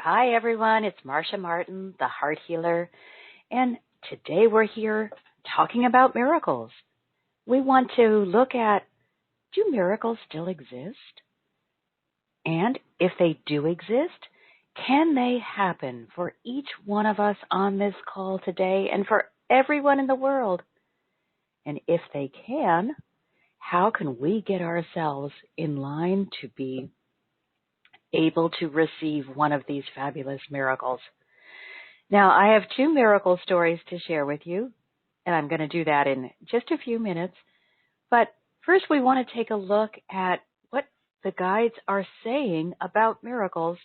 Hi, everyone. It's Marcia Martin, the Heart Healer, and today we're here talking about miracles. We want to look at, do miracles still exist? And if they do exist, can they happen for each one of us on this call today and for everyone in the world? And if they can, how can we get ourselves in line to be able to receive one of these fabulous miracles? Now, I have two miracle stories to share with you, and I'm going to do that in just a few minutes. But first, we want to take a look at what the guides are saying about miracles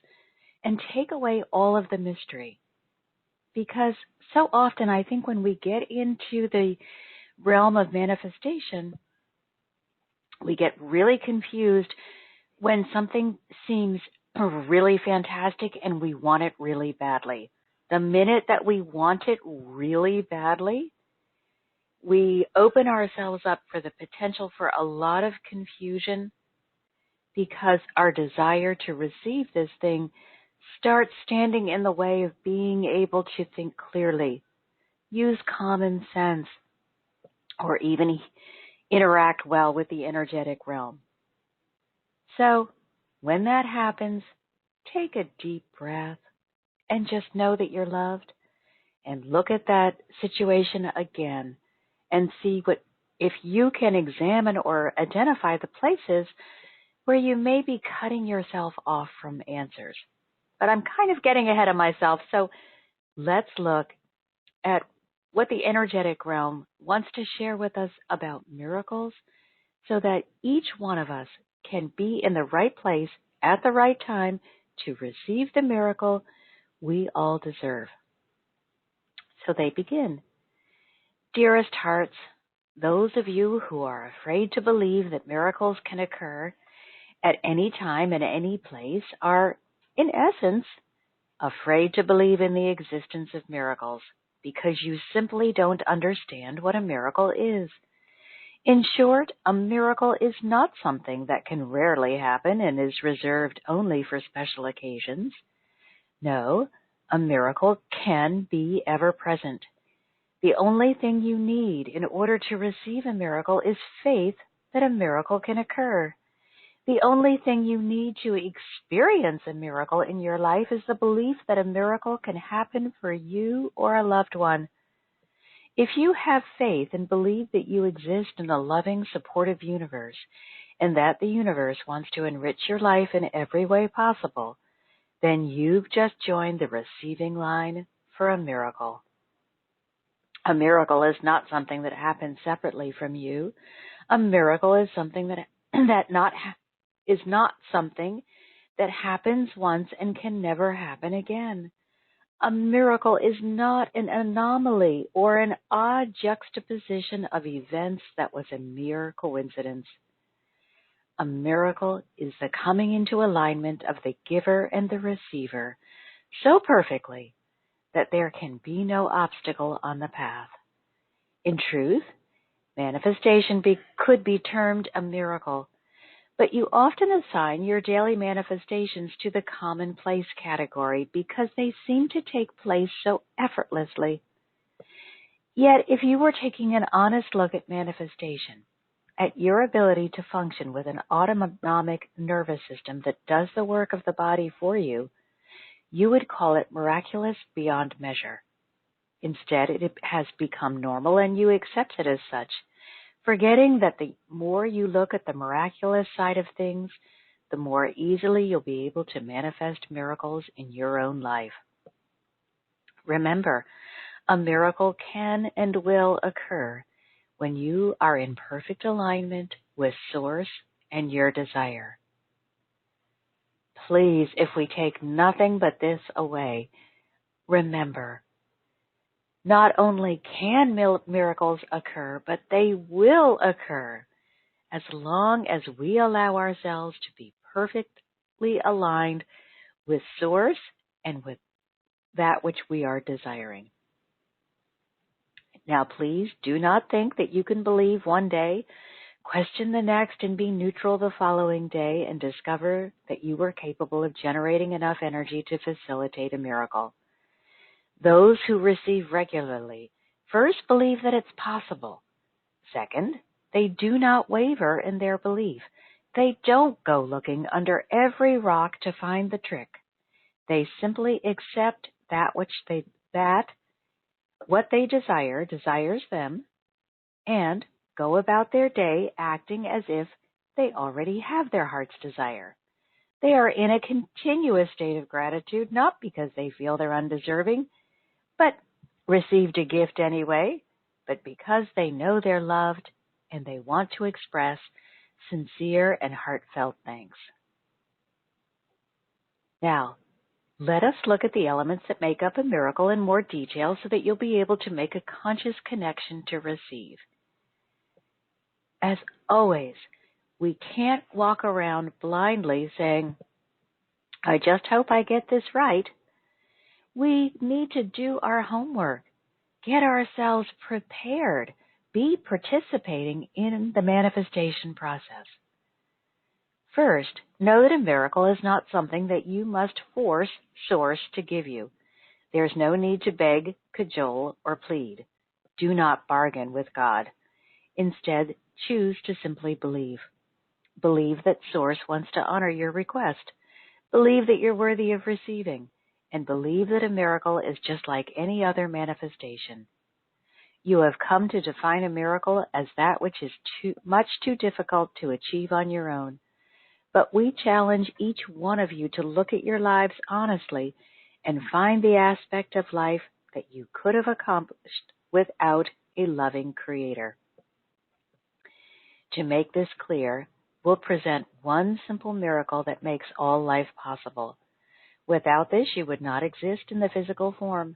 and take away all of the mystery. Because so often, I think when we get into the realm of manifestation, we get really confused when something seems really fantastic and we want it really badly. The minute that we want it really badly, we open ourselves up for the potential for a lot of confusion because our desire to receive this thing starts standing in the way of being able to think clearly, use common sense, or even interact well with the energetic realm. So when that happens, take a deep breath and just know that you're loved, and look at that situation again and see if you can examine or identify the places where you may be cutting yourself off from answers. But I'm kind of getting ahead of myself, so let's look at what the energetic realm wants to share with us about miracles so that each one of us can be in the right place at the right time to receive the miracle we all deserve. So they begin. Dearest hearts, those of you who are afraid to believe that miracles can occur at any time and any place are, in essence, afraid to believe in the existence of miracles because you simply don't understand what a miracle is. In short, a miracle is not something that can rarely happen and is reserved only for special occasions. No, a miracle can be ever present. The only thing you need in order to receive a miracle is faith that a miracle can occur. The only thing you need to experience a miracle in your life is the belief that a miracle can happen for you or a loved one. If you have faith and believe that you exist in a loving, supportive universe, and that the universe wants to enrich your life in every way possible, then you've just joined the receiving line for a miracle. A miracle is not something that happens separately from you. A miracle is something is not something that happens once and can never happen again. A miracle is not an anomaly or an odd juxtaposition of events that was a mere coincidence. A miracle is the coming into alignment of the giver and the receiver so perfectly that there can be no obstacle on the path. In truth, manifestation could be termed a miracle, but you often assign your daily manifestations to the commonplace category because they seem to take place so effortlessly. Yet, if you were taking an honest look at manifestation, at your ability to function with an autonomic nervous system that does the work of the body for you, you would call it miraculous beyond measure. Instead, it has become normal and you accept it as such, forgetting that the more you look at the miraculous side of things, the more easily you'll be able to manifest miracles in your own life. Remember, a miracle can and will occur when you are in perfect alignment with Source and your desire. Please, if we take nothing but this away, remember, not only can miracles occur, but they will occur as long as we allow ourselves to be perfectly aligned with Source and with that which we are desiring. Now, please do not think that you can believe one day Question the next and be neutral the following day and discover that you were capable of generating enough energy to facilitate a miracle. Those who receive regularly first believe that it's possible. Second, they do not waver in their belief. They don't go looking under every rock to find the trick. They simply accept what they desire desires them, and go about their day acting as if they already have their heart's desire. They are in a continuous state of gratitude, not because they feel they're undeserving, but received a gift anyway, but because they know they're loved and they want to express sincere and heartfelt thanks. Now, let us look at the elements that make up a miracle in more detail so that you'll be able to make a conscious connection to receive. As always, we can't walk around blindly saying, I just hope I get this right. We need to do our homework, get ourselves prepared, be participating in the manifestation process. First, know that a miracle is not something that you must force Source to give you. There's no need to beg, cajole, or plead. Do not bargain with God. Instead, choose to simply believe. Believe that Source wants to honor your request. Believe that you're worthy of receiving. And believe that a miracle is just like any other manifestation. You have come to define a miracle as that which is much too difficult to achieve on your own. But we challenge each one of you to look at your lives honestly and find the aspect of life that you could have accomplished without a loving Creator. To make this clear, we'll present one simple miracle that makes all life possible. Without this, you would not exist in the physical form.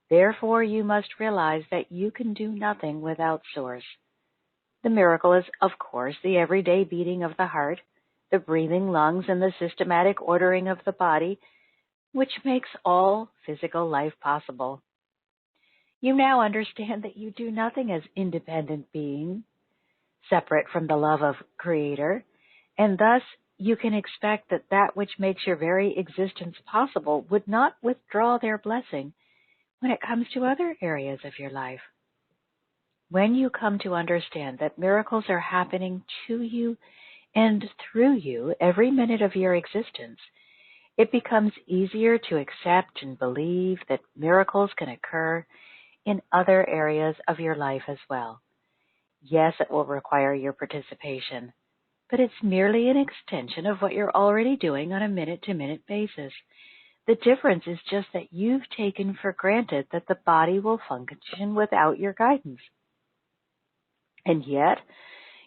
Therefore, you must realize that you can do nothing without Source. The miracle is, of course, the everyday beating of the heart, the breathing lungs, and the systematic ordering of the body, which makes all physical life possible. You now understand that you do nothing as independent being, separate from the love of Creator, and thus you can expect that that which makes your very existence possible would not withdraw their blessing when it comes to other areas of your life. When you come to understand that miracles are happening to you and through you every minute of your existence, it becomes easier to accept and believe that miracles can occur in other areas of your life as well. Yes, it will require your participation, but it's merely an extension of what you're already doing on a minute-to-minute basis. The difference is just that you've taken for granted that the body will function without your guidance. And yet,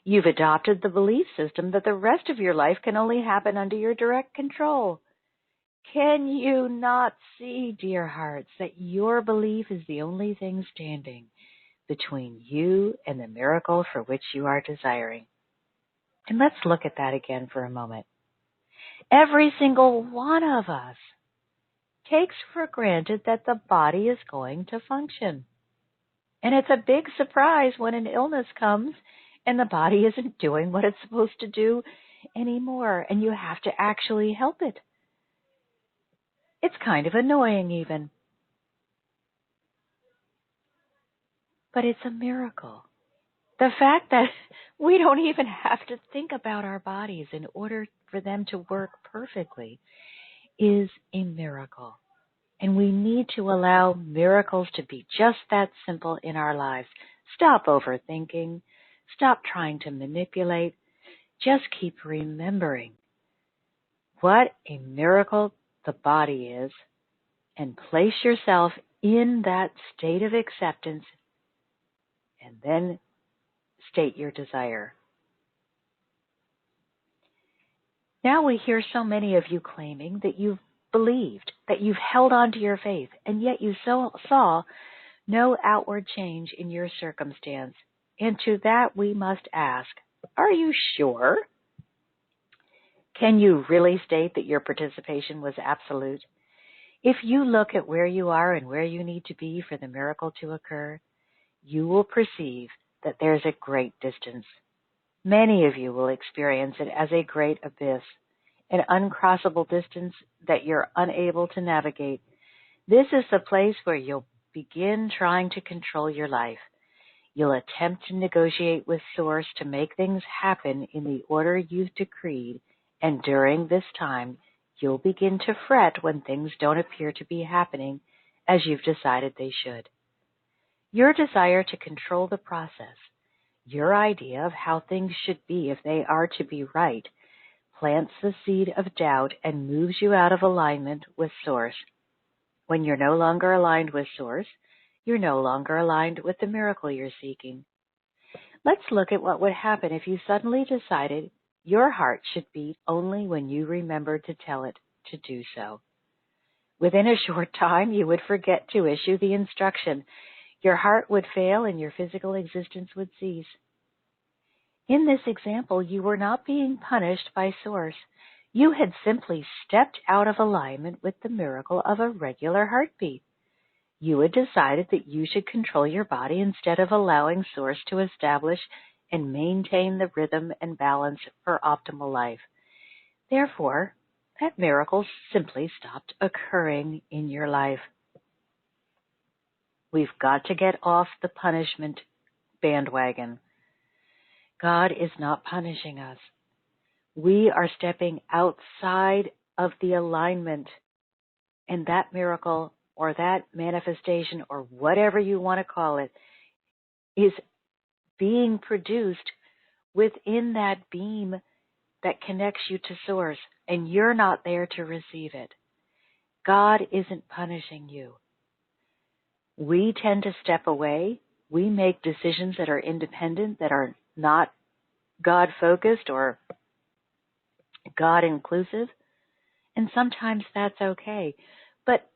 you've adopted the belief system that the rest of your life can only happen under your direct control. Can you not see, dear hearts, that your belief is the only thing standing between you and the miracle for which you are desiring? And let's look at that again for a moment. Every single one of us takes for granted that the body is going to function. And it's a big surprise when an illness comes and the body isn't doing what it's supposed to do anymore, and you have to actually help it. It's kind of annoying even. But it's a miracle. The fact that we don't even have to think about our bodies in order for them to work perfectly is a miracle. And we need to allow miracles to be just that simple in our lives. Stop overthinking. Stop trying to manipulate. Just keep remembering what a miracle the body is, and place yourself in that state of acceptance, and then state your desire. Now we hear so many of you claiming that you've believed, that you've held on to your faith, and yet you saw no outward change in your circumstance. And to that we must ask, are you sure? Can you really state that your participation was absolute? If you look at where you are and where you need to be for the miracle to occur, you will perceive that there's a great distance. Many of you will experience it as a great abyss, an uncrossable distance that you're unable to navigate. This is the place where you'll begin trying to control your life. You'll attempt to negotiate with Source to make things happen in the order you've decreed, and during this time, you'll begin to fret when things don't appear to be happening as you've decided they should. Your desire to control the process, your idea of how things should be if they are to be right, plants the seed of doubt and moves you out of alignment with Source. When you're no longer aligned with Source, you're no longer aligned with the miracle you're seeking. Let's look at what would happen if you suddenly decided your heart should beat only when you remembered to tell it to do so. Within a short time, you would forget to issue the instruction. Your heart would fail and your physical existence would cease. In this example, you were not being punished by Source. You had simply stepped out of alignment with the miracle of a regular heartbeat. You had decided that you should control your body instead of allowing Source to establish and maintain the rhythm and balance for optimal life. Therefore, that miracle simply stopped occurring in your life. We've got to get off the punishment bandwagon. God is not punishing us. We are stepping outside of the alignment, and that miracle or that manifestation or whatever you want to call it is being produced within that beam that connects you to Source, and you're not there to receive it. God isn't punishing you. We tend to step away. We make decisions that are independent, that are not God-focused or God-inclusive, and sometimes that's okay. But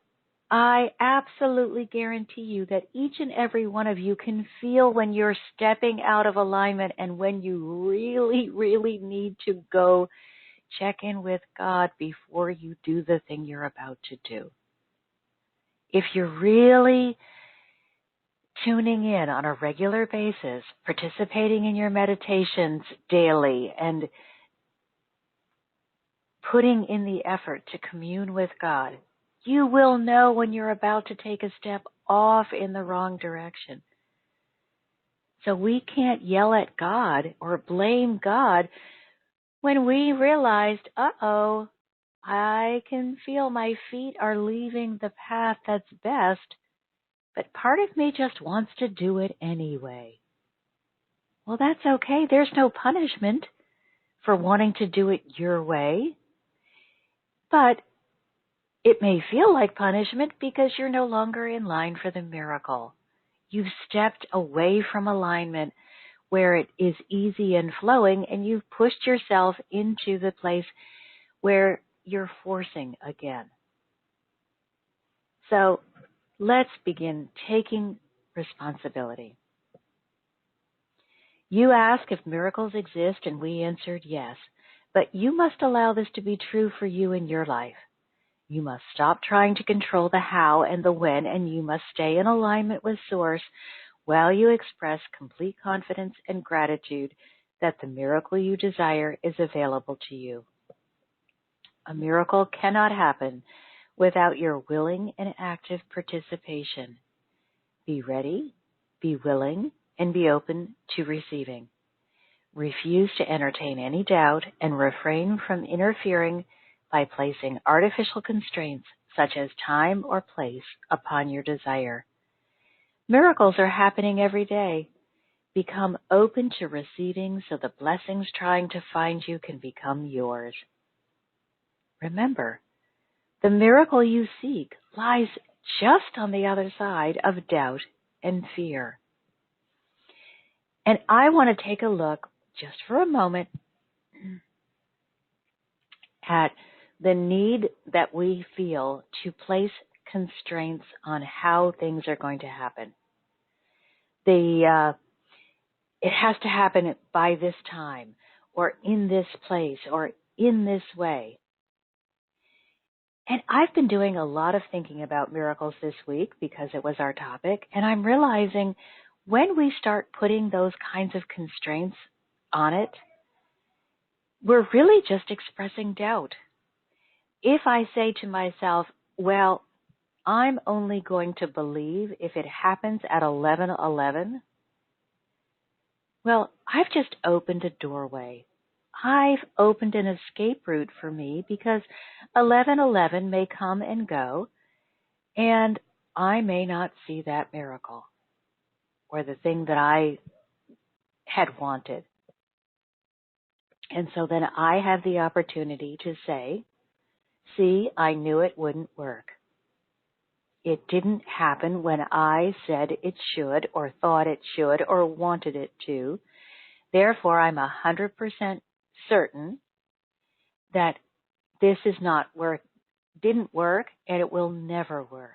I absolutely guarantee you that each and every one of you can feel when you're stepping out of alignment and when you really, really need to go check in with God before you do the thing you're about to do. If you're really tuning in on a regular basis, participating in your meditations daily, and putting in the effort to commune with God, you will know when you're about to take a step off in the wrong direction. So we can't yell at God or blame God when we realized, I can feel my feet are leaving the path that's best, but part of me just wants to do it anyway. Well, that's okay. There's no punishment for wanting to do it your way. But it may feel like punishment because you're no longer in line for the miracle. You've stepped away from alignment where it is easy and flowing, and you've pushed yourself into the place where you're forcing again. So let's begin taking responsibility. You asked if miracles exist, and we answered yes, but you must allow this to be true for you in your life. You must stop trying to control the how and the when, and you must stay in alignment with Source while you express complete confidence and gratitude that the miracle you desire is available to you. A miracle cannot happen without your willing and active participation. Be ready, be willing, and be open to receiving. Refuse to entertain any doubt and refrain from interfering by placing artificial constraints such as time or place upon your desire. Miracles are happening every day. Become open to receiving so the blessings trying to find you can become yours. Remember, the miracle you seek lies just on the other side of doubt and fear. And I want to take a look just for a moment at the need that we feel to place constraints on how things are going to happen. It has to happen by this time, or in this place, or in this way. And I've been doing a lot of thinking about miracles this week because it was our topic, and I'm realizing when we start putting those kinds of constraints on it, we're really just expressing doubt. If I say to myself, well, I'm only going to believe if it happens at 11:11, well, I've just opened a doorway. I've opened an escape route for me because 11:11 may come and go, and I may not see that miracle or the thing that I had wanted. And so then I have the opportunity to say, see, I knew it wouldn't work. It didn't happen when I said it should or thought it should or wanted it to. Therefore, I'm 100% certain that this didn't work, and it will never work.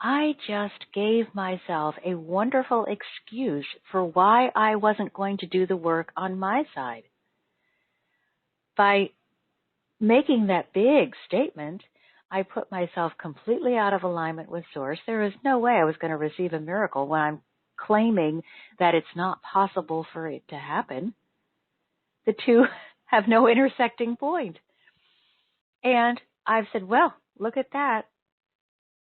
I just gave myself a wonderful excuse for why I wasn't going to do the work on my side. By making that big statement, I put myself completely out of alignment with Source. There is no way I was going to receive a miracle when I'm claiming that it's not possible for it to happen. The two have no intersecting point. And I've said, well, look at that.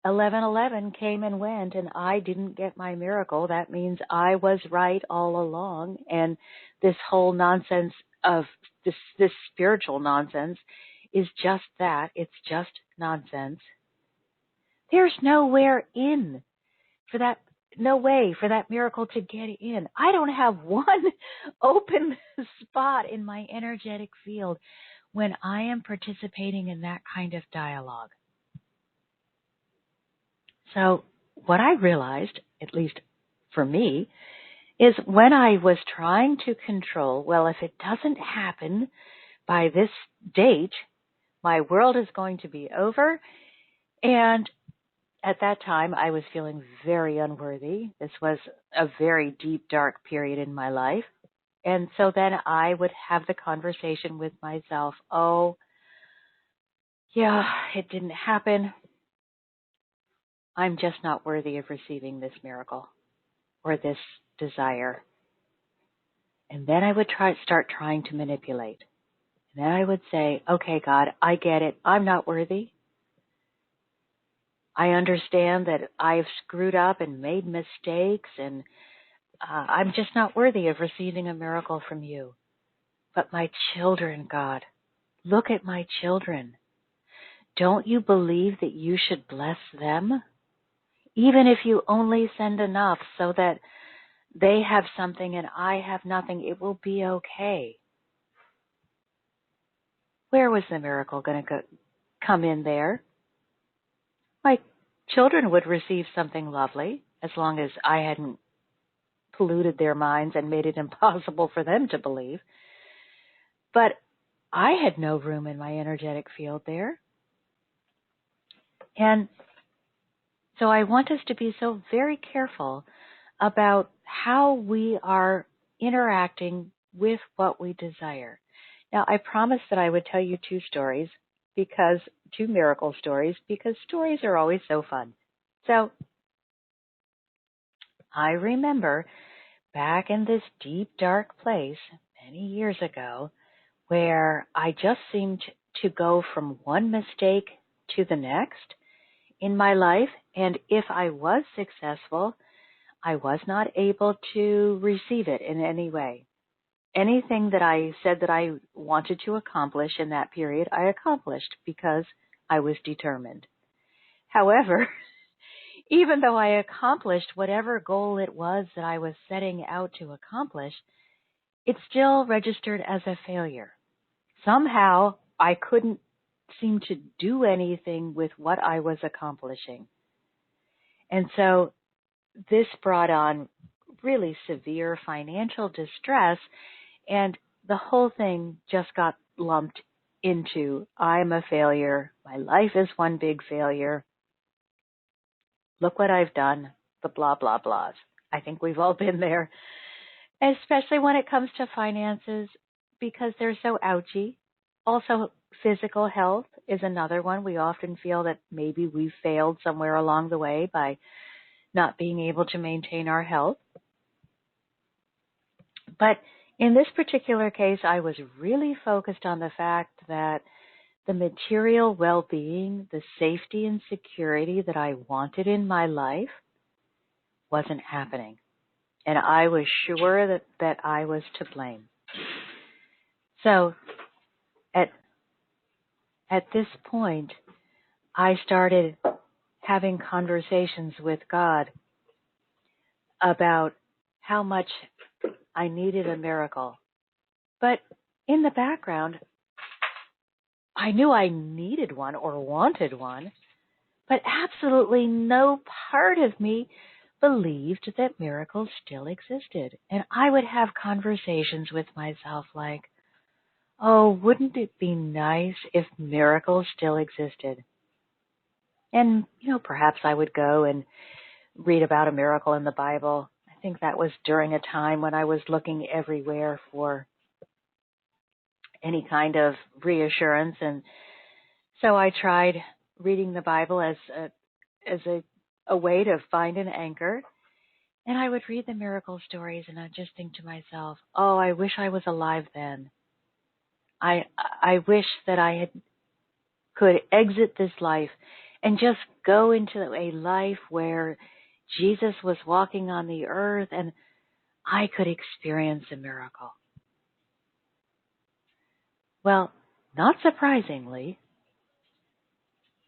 11:11 came and went, and I didn't get my miracle. That means I was right all along, and this whole nonsense of this spiritual nonsense is just that. It's just nonsense. There's nowhere in for that, no way for that miracle to get in. I don't have one open spot in my energetic field when I am participating in that kind of dialogue. So what I realized, at least for me, is when I was trying to control, well, if it doesn't happen by this date, my world is going to be over. And at that time, I was feeling very unworthy. This was a very deep, dark period in my life. And so then I would have the conversation with myself, oh, yeah, it didn't happen. I'm just not worthy of receiving this miracle or this desire. And then I would start trying to manipulate. And then I would say, okay, God, I get it. I'm not worthy. I understand that I've screwed up and made mistakes, and I'm just not worthy of receiving a miracle from you. But my children, God, look at my children. Don't you believe that you should bless them? Even if you only send enough so that they have something and I have nothing, it will be okay. Where was the miracle going to come in there? My children would receive something lovely as long as I hadn't polluted their minds and made it impossible for them to believe. But I had no room in my energetic field there. And so I want us to be so very careful about how we are interacting with what we desire. Now, I promised that I would tell you two miracle stories, because stories are always so fun. So I remember back in this deep, dark place many years ago where I just seemed to go from one mistake to the next in my life, and if I was successful, I was not able to receive it in any way. Anything that I said that I wanted to accomplish in that period, I accomplished because I was determined. However, even though I accomplished whatever goal it was that I was setting out to accomplish, it still registered as a failure. Somehow, I couldn't seem to do anything with what I was accomplishing. And so this brought on really severe financial distress, and the whole thing just got lumped into, I'm a failure, my life is one big failure, look what I've done, the blah, blah, blahs. I think we've all been there, especially when it comes to finances, because they're so ouchy. Also, physical health is another one. We often feel that maybe we failed somewhere along the way by not being able to maintain our health. But In this particular case, I was really focused on the fact that the material well-being, the safety and security that I wanted in my life wasn't happening. And I was sure that I was to blame. So at this point, I started having conversations with God about how much I needed a miracle. But in the background, I knew I needed one or wanted one, but absolutely no part of me believed that miracles still existed. And I would have conversations with myself like, oh, wouldn't it be nice if miracles still existed? And, perhaps I would go and read about a miracle in the Bible. I think that was during a time when I was looking everywhere for any kind of reassurance. And so I tried reading the Bible as a way to find an anchor. And I would read the miracle stories and I'd just think to myself, oh, I wish I was alive then. I wish that I could exit this life and just go into a life where Jesus was walking on the earth and I could experience a miracle. Well, not surprisingly,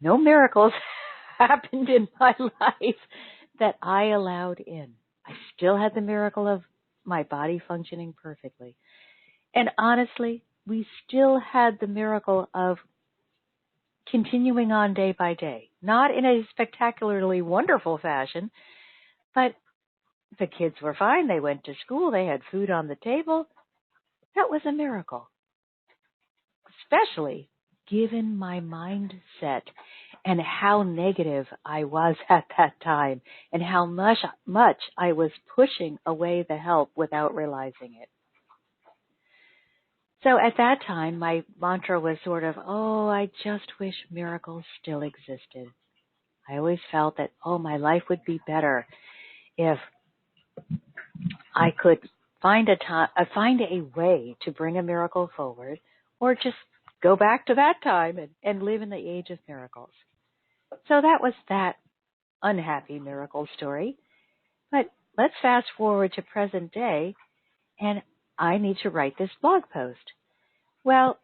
no miracles happened in my life that I allowed in. I still had the miracle of my body functioning perfectly. And honestly, we still had the miracle of continuing on day by day. Not in a spectacularly wonderful fashion, but the kids were fine. They went to school. They had food on the table. That was a miracle, especially given my mindset and how negative I was at that time and how much I was pushing away the help without realizing it. So at that time, my mantra was sort of, oh, I just wish miracles still existed. I always felt that, oh, my life would be better if I could find a way to bring a miracle forward, or just go back to that time and live in the age of miracles. So that was that unhappy miracle story. But let's fast forward to present day, and I need to write this blog post. Well,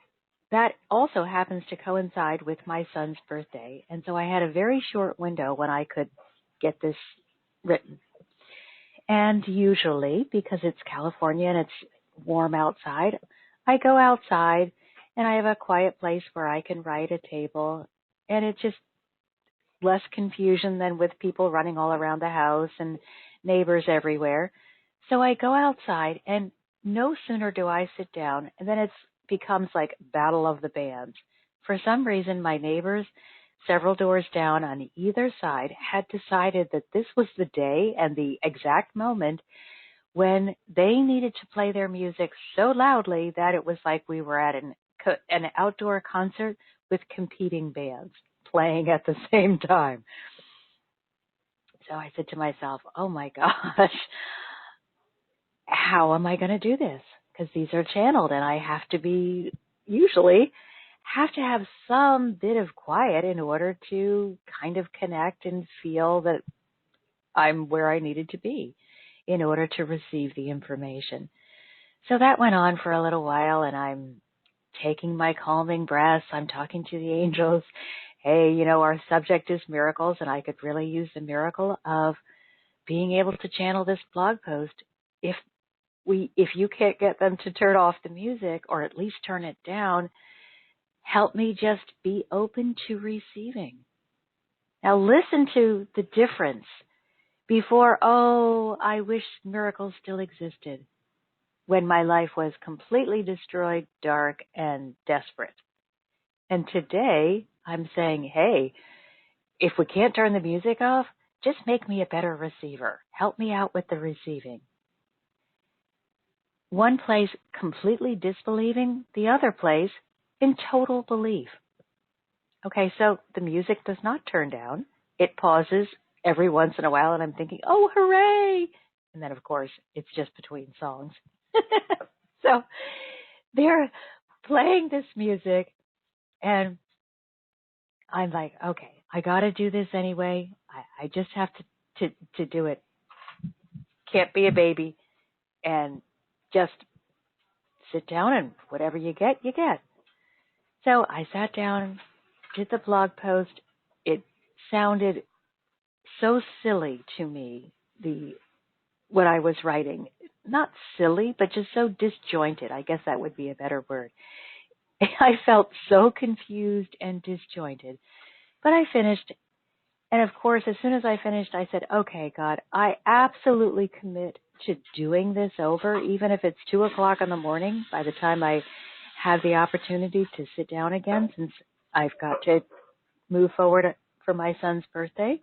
that also happens to coincide with my son's birthday, and so I had a very short window when I could get this written. And usually, because it's California and it's warm outside, I go outside and I have a quiet place where I can write a table, and it's just less confusion than with people running all around the house and neighbors everywhere. So I go outside, and no sooner do I sit down, and then it becomes like Battle of the Bands. For some reason, my neighbors several doors down on either side had decided that this was the day and the exact moment when they needed to play their music so loudly that it was like we were at an outdoor concert with competing bands playing at the same time. So I said to myself, oh my gosh, how am I going to do this? Because these are channeled and I have to have some bit of quiet in order to kind of connect and feel that I'm where I needed to be in order to receive the information. So that went on for a little while, and I'm taking my calming breaths. I'm talking to the angels. Hey, our subject is miracles, and I could really use the miracle of being able to channel this blog post. If you can't get them to turn off the music or at least turn it down, help me just be open to receiving. Now listen to the difference before, oh, I wish miracles still existed, when my life was completely destroyed, dark, and desperate. And today I'm saying, hey, if we can't turn the music off, just make me a better receiver. Help me out with the receiving. One place completely disbelieving, the other place in total belief. Okay, so the music does not turn down. It pauses every once in a while, and I'm thinking, oh, hooray! And then, of course, it's just between songs. So they're playing this music, and I'm like, okay, I got to do this anyway. I just have to do it. Can't be a baby and just sit down and whatever you get, you get. So I sat down, did the blog post. It sounded so silly to me, what I was writing. Not silly, but just so disjointed. I guess that would be a better word. I felt so confused and disjointed. But I finished. And of course, as soon as I finished, I said, okay, God, I absolutely commit to doing this over, even if it's 2 o'clock in the morning by the time I have the opportunity to sit down again, since I've got to move forward for my son's birthday.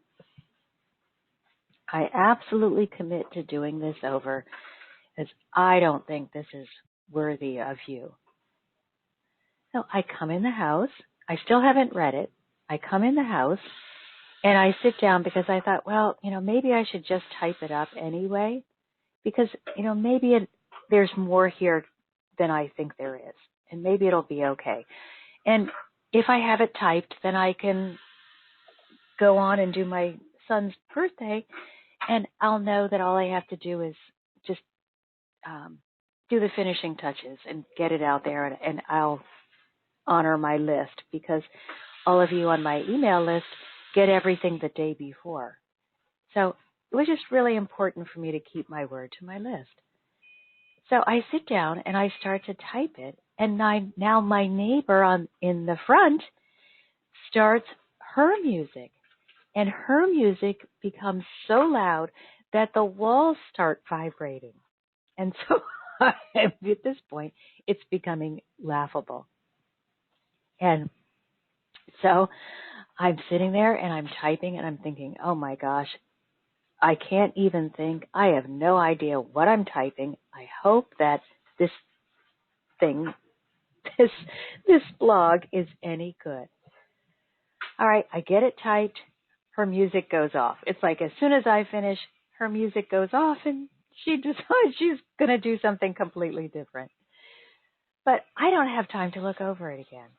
I absolutely commit to doing this over, as I don't think this is worthy of you. So I come in the house. I still haven't read it. I come in the house and I sit down because I thought, well, maybe I should just type it up anyway, because, maybe there's more here than I think there is, and maybe it'll be okay. And if I have it typed, then I can go on and do my son's birthday, and I'll know that all I have to do is just do the finishing touches and get it out there, and I'll honor my list, because all of you on my email list get everything the day before. So it was just really important for me to keep my word to my list. So I sit down and I start to type it, and now my neighbor in the front starts her music, and her music becomes so loud that the walls start vibrating. And so at this point, it's becoming laughable. And so I'm sitting there and I'm typing and I'm thinking, oh my gosh, I can't even think. I have no idea what I'm typing. I hope that this blog is any good. All right, I get it typed. Her music goes off. It's like as soon as I finish, her music goes off and she decides she's going to do something completely different. But I don't have time to look over it again,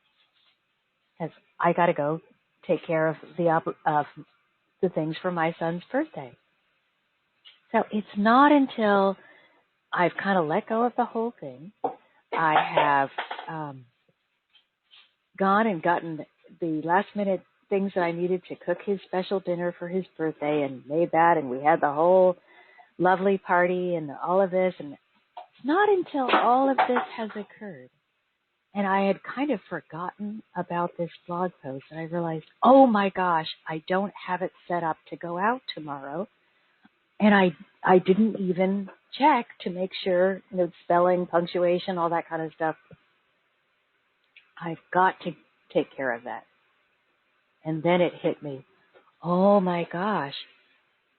because I got to go take care of the things for my son's birthday. So it's not until I've kind of let go of the whole thing, I have gone and gotten the last minute things that I needed to cook his special dinner for his birthday, and made that, and we had the whole lovely party and all of this. And it's not until all of this has occurred, and I had kind of forgotten about this blog post, and I realized, oh my gosh, I don't have it set up to go out tomorrow. And I didn't even check to make sure, spelling, punctuation, all that kind of stuff. I've got to take care of that. And then it hit me, oh my gosh,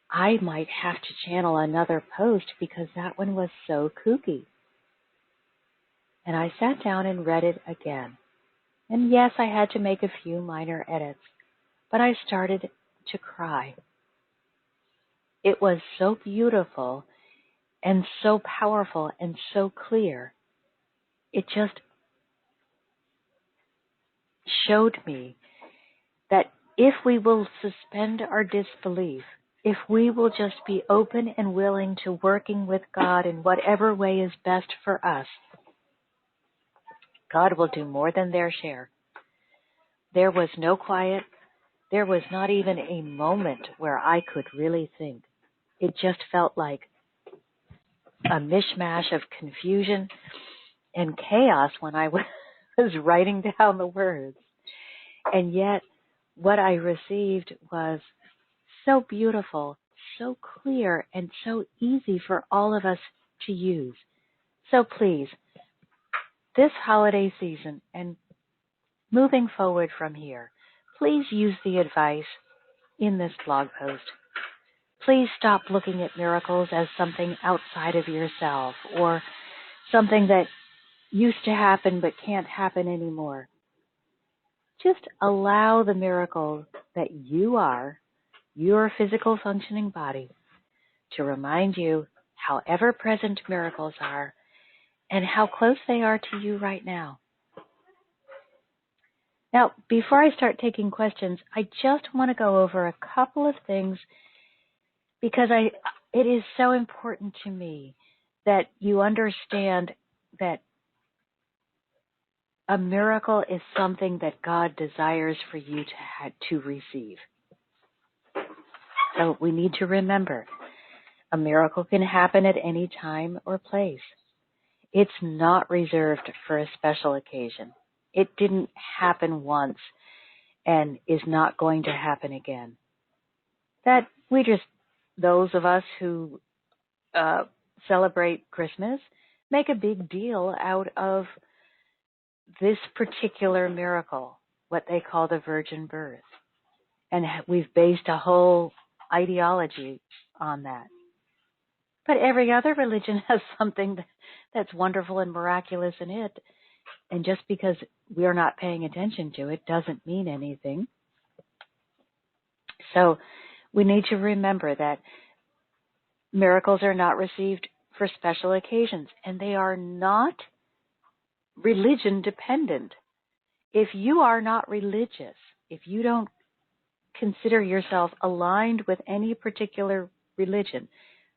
I might have to channel another post because that one was so kooky. And I sat down and read it again. And yes, I had to make a few minor edits, but I started to cry. It was so beautiful and so powerful and so clear. It just showed me that if we will suspend our disbelief, if we will just be open and willing to working with God in whatever way is best for us, God will do more than their share. There was no quiet. There was not even a moment where I could really think. It just felt like a mishmash of confusion and chaos when I was writing down the words. And yet, what I received was so beautiful, so clear, and so easy for all of us to use. So please, this holiday season and moving forward from here, please use the advice in this blog post. Please stop looking at miracles as something outside of yourself, or something that used to happen but can't happen anymore. Just allow the miracle that you are, your physical functioning body, to remind you how ever-present miracles are, and how close they are to you right now. Now, before I start taking questions, I just want to go over a couple of things because it is so important to me that you understand that a miracle is something that God desires for you to receive. So we need to remember, a miracle can happen at any time or place. It's not reserved for a special occasion. It didn't happen once and is not going to happen again. That those of us who celebrate Christmas make a big deal out of this particular miracle, what they call the virgin birth. And we've based a whole ideology on that. But every other religion has something that's wonderful and miraculous in it. And just because we are not paying attention to it doesn't mean anything. So we need to remember that miracles are not received for special occasions, and they are not religion dependent. If you are not religious, if you don't consider yourself aligned with any particular religion,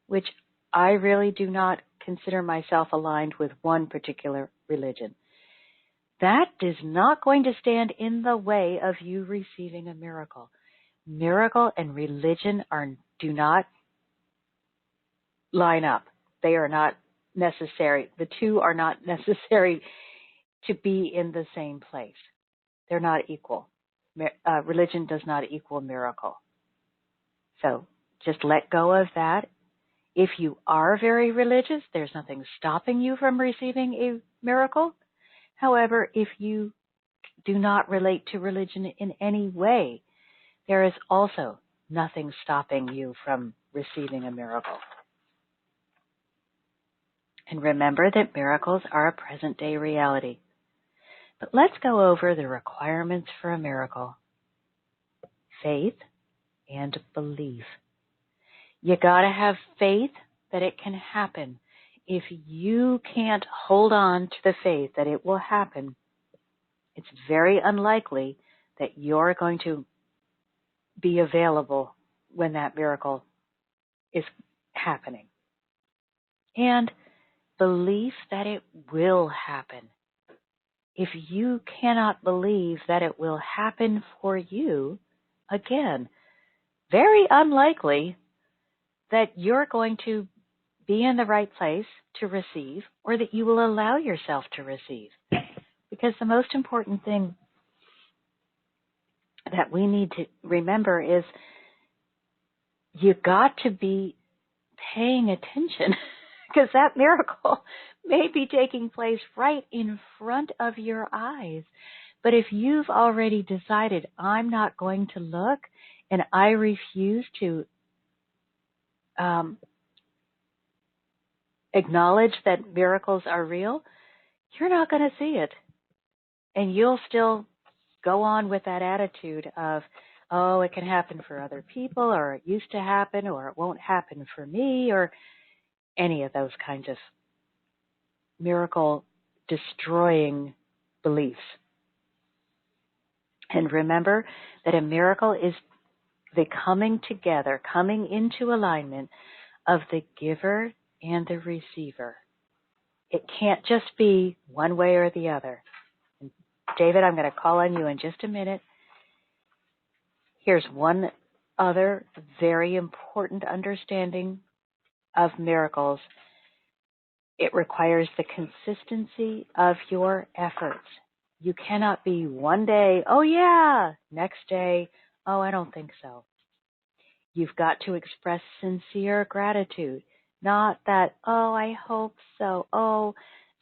which I really do not consider myself aligned with one particular religion, that is not going to stand in the way of you receiving a miracle. Miracle and religion do not line up. They are not necessary. The two are not necessary to be in the same place. They're not equal. Religion does not equal miracle. So just let go of that. If you are very religious, there's nothing stopping you from receiving a miracle. However, if you do not relate to religion in any way, there is also nothing stopping you from receiving a miracle. And remember that miracles are a present-day reality. But let's go over the requirements for a miracle. Faith and belief. You got to have faith that it can happen. If you can't hold on to the faith that it will happen, it's very unlikely that you're going to be available when that miracle is happening. And belief that it will happen. If you cannot believe that it will happen for you, again, very unlikely that you're going to be in the right place to receive, or that you will allow yourself to receive. Because the most important thing that we need to remember is you got to be paying attention, because that miracle may be taking place right in front of your eyes. But if you've already decided, I'm not going to look, and I refuse to acknowledge that miracles are real, you're not going to see it. And you'll still go on with that attitude of, oh, it can happen for other people, or it used to happen, or it won't happen for me, or any of those kinds of miracle-destroying beliefs. And remember that a miracle is the coming together, coming into alignment of the giver and the receiver. It can't just be one way or the other. And David, I'm going to call on you in just a minute. Here's one other very important understanding of miracles. It requires the consistency of your efforts. You cannot be one day, oh yeah, next day, oh, I don't think so. You've got to express sincere gratitude, not that, oh, I hope so, oh,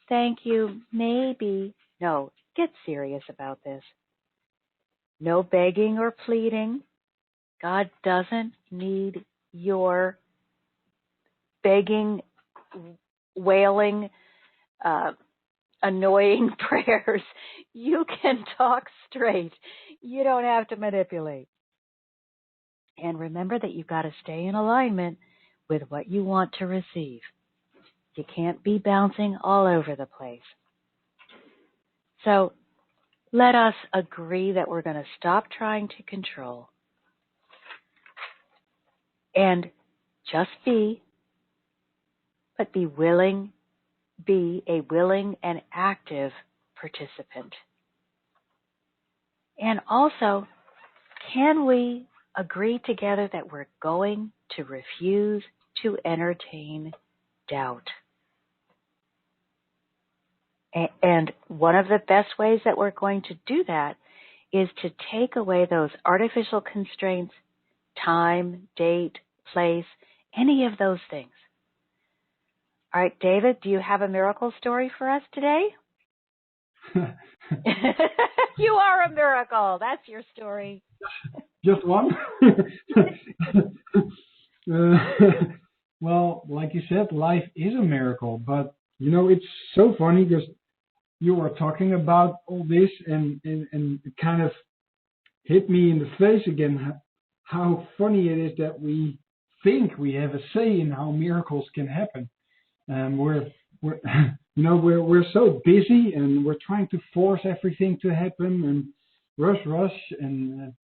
thank you, maybe. No, get serious about this. No begging or pleading. God doesn't need your begging, wailing, annoying prayers. You can talk straight. You don't have to manipulate. And remember that you've got to stay in alignment with what you want to receive. You can't be bouncing all over the place. So let us agree that we're going to stop trying to control and just be, but be a willing and active participant. And also, can we agree together that we're going to refuse to entertain doubt? And one of the best ways that we're going to do that is to take away those artificial constraints, time, date, place, any of those things. All right, David, do you have a miracle story for us today? You are a miracle. That's your story. Just one? Well, like you said, life is a miracle. But, it's so funny because you were talking about all this and it kind of hit me in the face again how funny it is that we think we have a say in how miracles can happen. We're we're so busy and we're trying to force everything to happen and rush and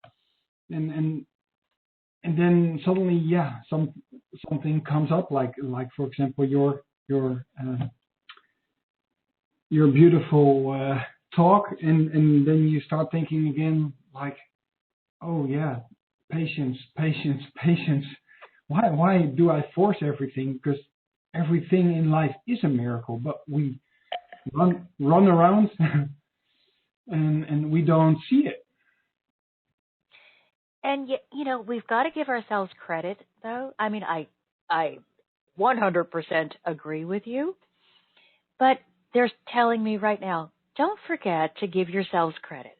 then suddenly something comes up like for example your beautiful talk and then you start thinking again like, oh yeah, patience. Why do I force everything? Because everything in life is a miracle, but we run around and we don't see it. And we've got to give ourselves credit, though. I mean, I 100% agree with you, but they're telling me right now, don't forget to give yourselves credit.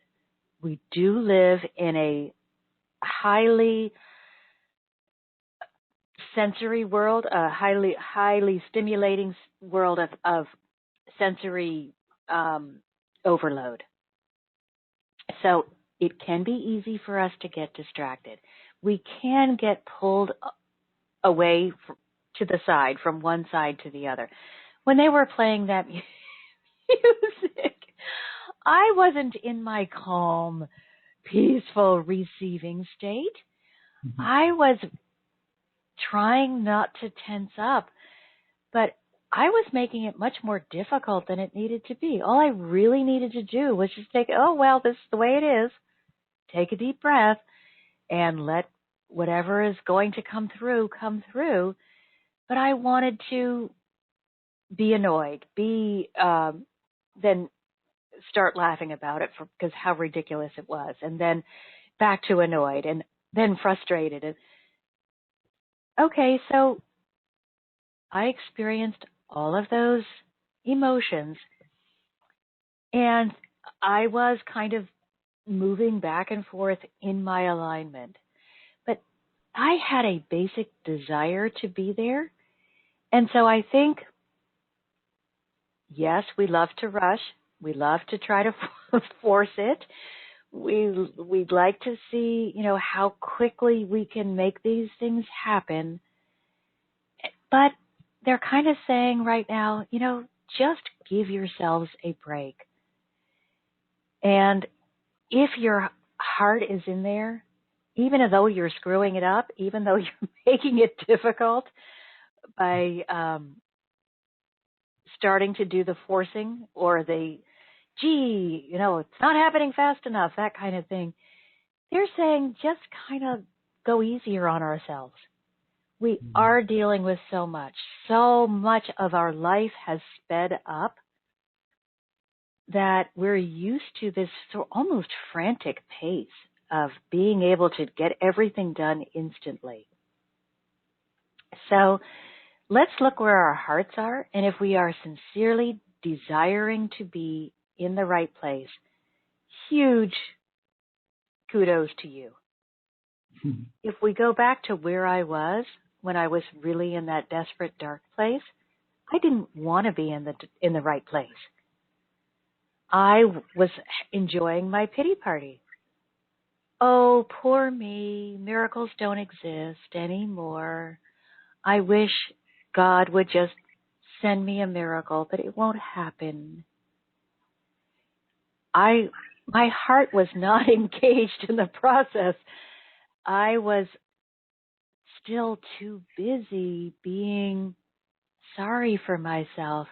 We do live in a highly sensory world, a highly stimulating world of sensory overload. So it can be easy for us to get distracted. We can get pulled away to the side, from one side to the other. When they were playing that music, I wasn't in my calm, peaceful receiving state. Mm-hmm. I was trying not to tense up, but I was making it much more difficult than it needed to be. All I really needed to do was just this is the way it is. Take a deep breath and let whatever is going to come through. But I wanted to be annoyed, then start laughing about it because how ridiculous it was, and then back to annoyed, and then frustrated. And okay, so I experienced all of those emotions, and I was kind of moving back and forth in my alignment. But I had a basic desire to be there. And so I think, yes, we love to rush. We love to try to force it. We'd like to see, how quickly we can make these things happen. But they're kind of saying right now, just give yourselves a break. And if your heart is in there, even though you're screwing it up, even though you're making it difficult by starting to do the forcing or the, it's not happening fast enough, that kind of thing, they're saying just kind of go easier on ourselves. We are dealing with so much. So much of our life has sped up that we're used to this almost frantic pace of being able to get everything done instantly. So let's look where our hearts are, and if we are sincerely desiring to be in the right place, huge kudos to you. If we go back to where I was when I was really in that desperate, dark place, I didn't want to be in the right place. I was enjoying my pity party. Oh, poor me. Miracles don't exist anymore. I wish God would just send me a miracle, but it won't happen. My heart was not engaged in the process. I was still too busy being sorry for myself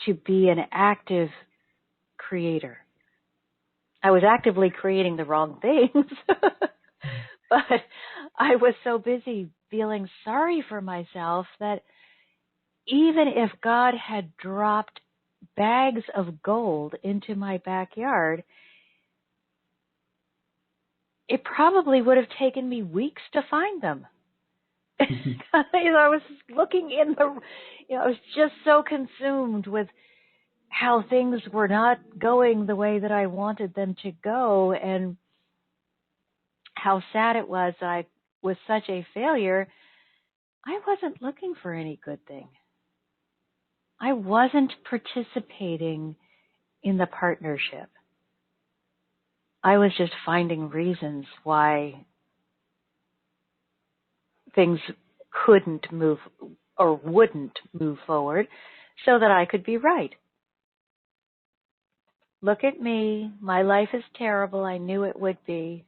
to be an active creator. I was actively creating the wrong things, but I was so busy feeling sorry for myself that even if God had dropped bags of gold into my backyard, it probably would have taken me weeks to find them. I was looking in the, I was just so consumed with how things were not going the way that I wanted them to go, and how sad it was I was such a failure. I wasn't looking for any good thing. I wasn't participating in the partnership. I was just finding reasons why things couldn't move or wouldn't move forward so that I could be right. Look at me. My life is terrible. I knew it would be.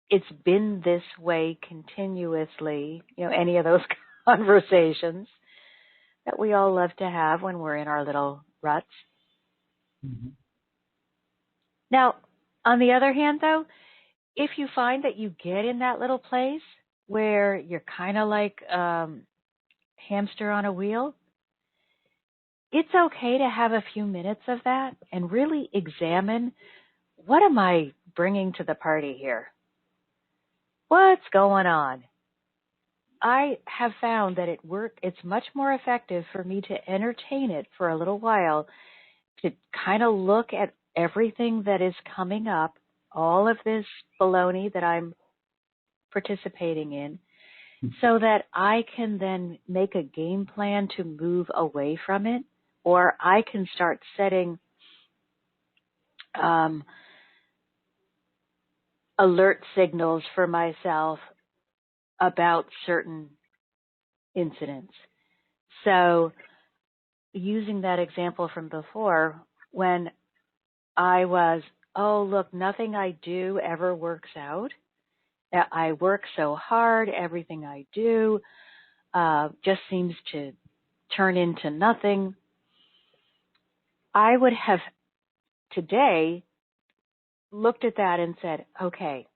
It's been this way continuously. Any of those conversations that we all love to have when we're in our little ruts. Mm-hmm. Now, on the other hand, though, if you find that you get in that little place where you're kind of like hamster on a wheel, it's okay to have a few minutes of that and really examine, what am I bringing to the party here? What's going on? I have found that it's much more effective for me to entertain it for a little while, to kind of look at everything that is coming up, all of this baloney that I'm participating in, so that I can then make a game plan to move away from it, or I can start setting alert signals for myself about certain incidents. So using that example from before, when I was, look, nothing I do ever works out. I work so hard, everything I do just seems to turn into nothing. I would have today looked at that and said, okay,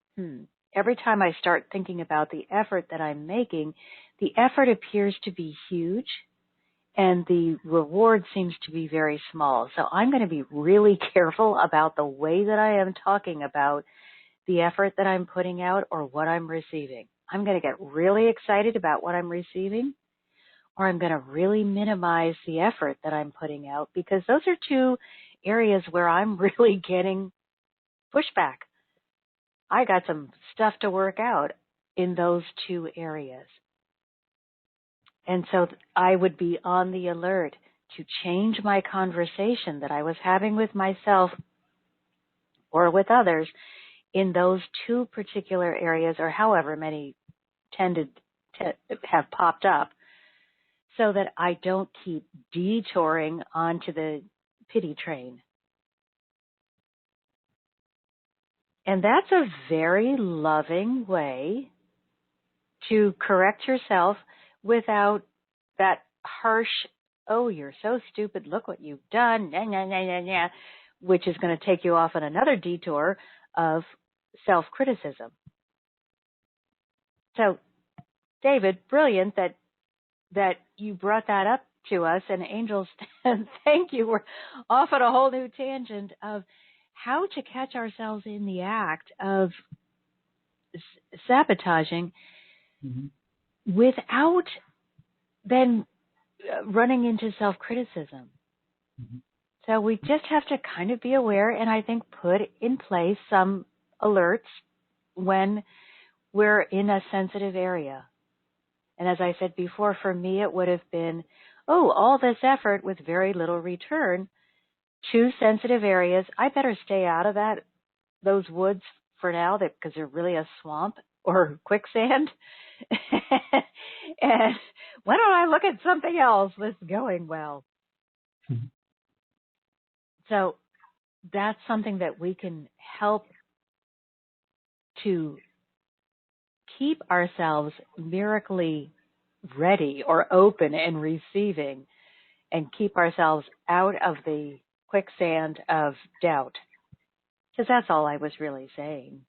every time I start thinking about the effort that I'm making, the effort appears to be huge and the reward seems to be very small. So I'm going to be really careful about the way that I am talking about the effort that I'm putting out or what I'm receiving. I'm going to get really excited about what I'm receiving, or I'm going to really minimize the effort that I'm putting out, because those are two areas where I'm really getting pushback. I got some stuff to work out in those two areas. And so I would be on the alert to change my conversation that I was having with myself or with others in those two particular areas, or however many tended to have popped up, so that I don't keep detouring onto the pity train. And that's a very loving way to correct yourself without that harsh, oh, you're so stupid, look what you've done, nah, nah, nah, nah, nah, which is going to take you off on another detour of self-criticism. So, David, brilliant that you brought that up to us, and angels, thank you. We're off on a whole new tangent of how to catch ourselves in the act of sabotaging without then running into self-criticism. So we just have to kind of be aware, and I think put in place some alerts when we're in a sensitive area. And as I said before, for me it would have been, all this effort with very little return, 2 sensitive areas. I better stay out of those woods for now, because they're really a swamp, or quicksand. And why don't I look at something else that's going well? So that's something that we can help to keep ourselves miraculously ready or open and receiving, and keep ourselves out of the quicksand of doubt. Because that's all I was really saying.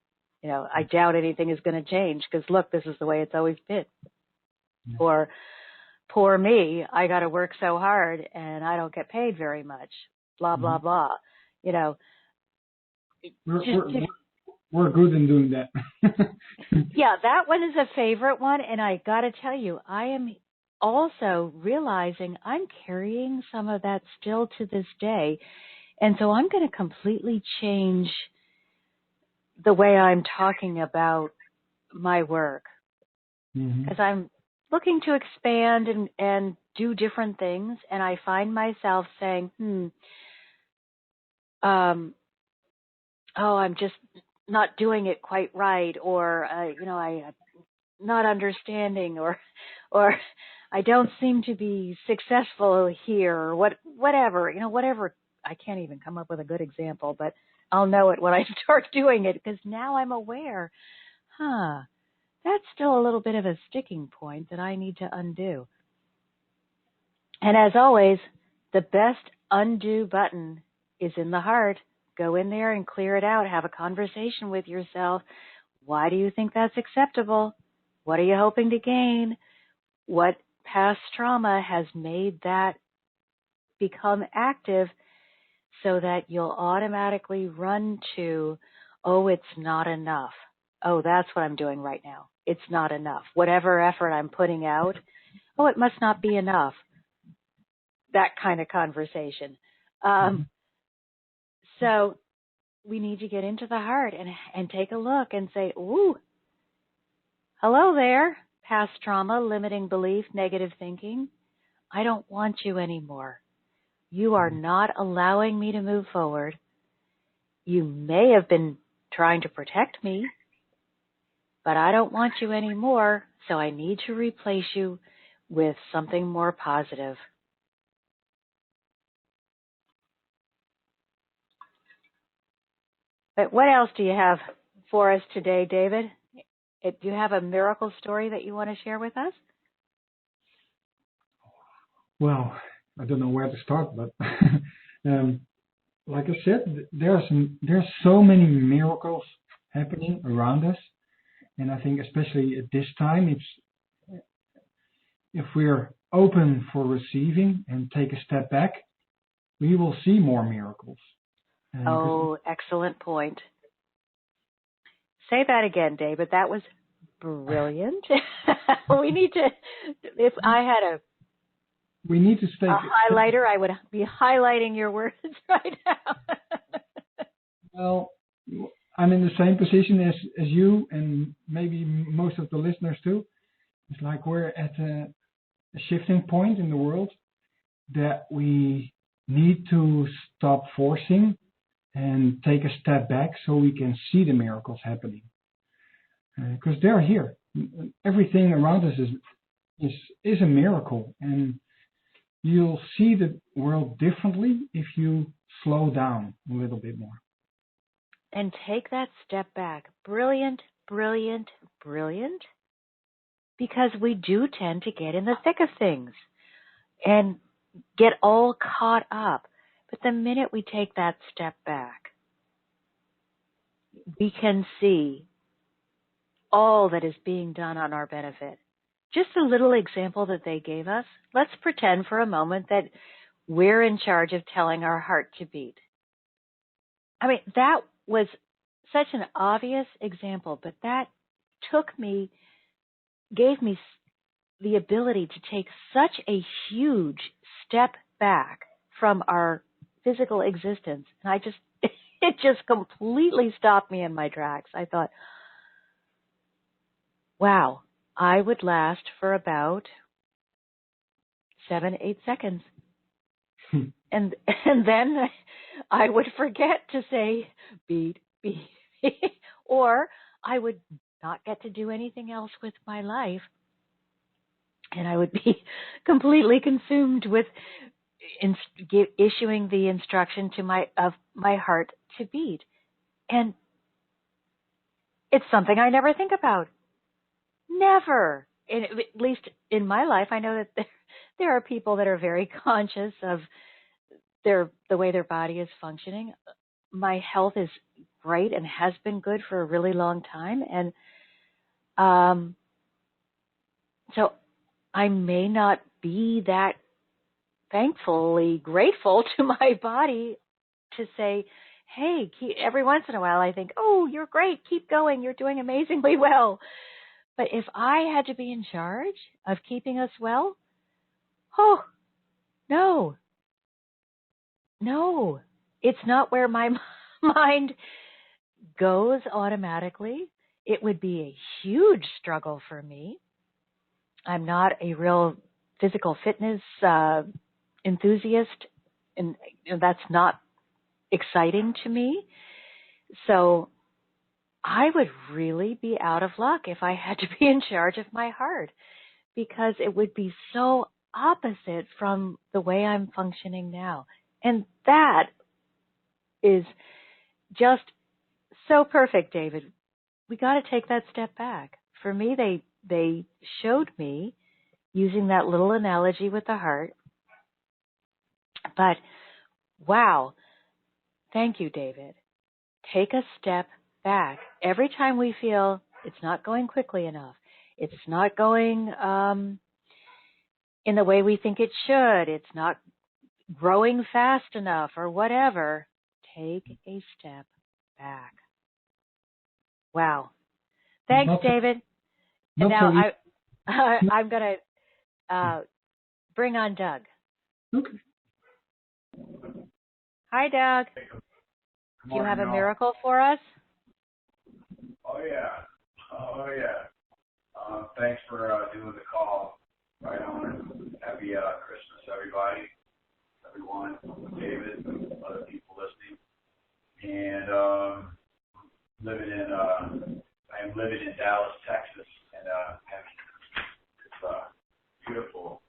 I doubt anything is going to change because, look, this is the way it's always been. Yeah. Or, poor me, I got to work so hard and I don't get paid very much. Blah, blah, blah. We're good in doing that. Yeah, that one is a favorite one. And I got to tell you, I am also realizing I'm carrying some of that still to this day. And so I'm going to completely change the way I'm talking about my work, because I'm looking to expand and do different things. And I find myself saying, I'm just not doing it quite right, or, I'm not understanding, or I don't seem to be successful here, or whatever. I can't even come up with a good example, but I'll know it when I start doing it, because now I'm aware, that's still a little bit of a sticking point that I need to undo. And as always, the best undo button is in the heart. Go in there and clear it out. Have a conversation with yourself. Why do you think that's acceptable? What are you hoping to gain? What past trauma has made that become active, so that you'll automatically run to, oh, it's not enough. Oh, that's what I'm doing right now. It's not enough. Whatever effort I'm putting out, oh, it must not be enough. That kind of conversation. So we need to get into the heart and take a look and say, ooh, hello there, past trauma, limiting belief, negative thinking. I don't want you anymore. You are not allowing me to move forward. You may have been trying to protect me, but I don't want you anymore, so I need to replace you with something more positive. But what else do you have for us today, David? Do you have a miracle story that you want to share with us? Well, I don't know where to start, but like I said, there's so many miracles happening around us, and I think especially at this time, if we're open for receiving and take a step back, we will see more miracles. Oh, excellent point. Say that again, David. That was brilliant. We need to, if I had we need to stay. A highlighter, I would be highlighting your words right now. Well, I'm in the same position as you, and maybe most of the listeners too. It's like we're at a shifting point in the world that we need to stop forcing and take a step back so we can see the miracles happening. Because they're here. Everything around us is a miracle, and you'll see the world differently if you slow down a little bit more. And take that step back. Brilliant, brilliant, brilliant. Because we do tend to get in the thick of things and get all caught up. But the minute we take that step back, we can see all that is being done on our benefit. Just a little example that they gave us. Let's pretend for a moment that we're in charge of telling our heart to beat. I mean, that was such an obvious example, but that gave me the ability to take such a huge step back from our physical existence. And it just completely stopped me in my tracks. I thought, wow, I would last for about 7-8 seconds. And then I would forget to say beat, beat, or I would not get to do anything else with my life, and I would be completely consumed with issuing the instruction to my heart to beat. And it's something I never think about. Never. At least in my life, I know that there are people that are very conscious of the way their body is functioning. My health is great and has been good for a really long time, and so I may not be that thankfully grateful to my body to say, hey, every once in a while I think, oh, you're great, keep going, you're doing amazingly well. But if I had to be in charge of keeping us well, oh, no, it's not where my mind goes automatically. It would be a huge struggle for me. I'm not a real physical fitness enthusiast, and that's not exciting to me. So I would really be out of luck if I had to be in charge of my heart, because it would be so opposite from the way I'm functioning now. And that is just so perfect, David. We got to take that step back. For me, they showed me using that little analogy with the heart. But wow, thank you, David. Take a step back. Every time we feel it's not going quickly enough, it's not going in the way we think it should, it's not growing fast enough or whatever, take a step back. Wow. Thanks, David. And now I'm going to bring on Doug. Okay. Hi, Doug. Do you have a miracle for us? Oh, yeah. Thanks for doing the call. Right on. Happy Christmas, everybody, everyone, David, other people listening. And I am living in Dallas, Texas, and it's beautiful.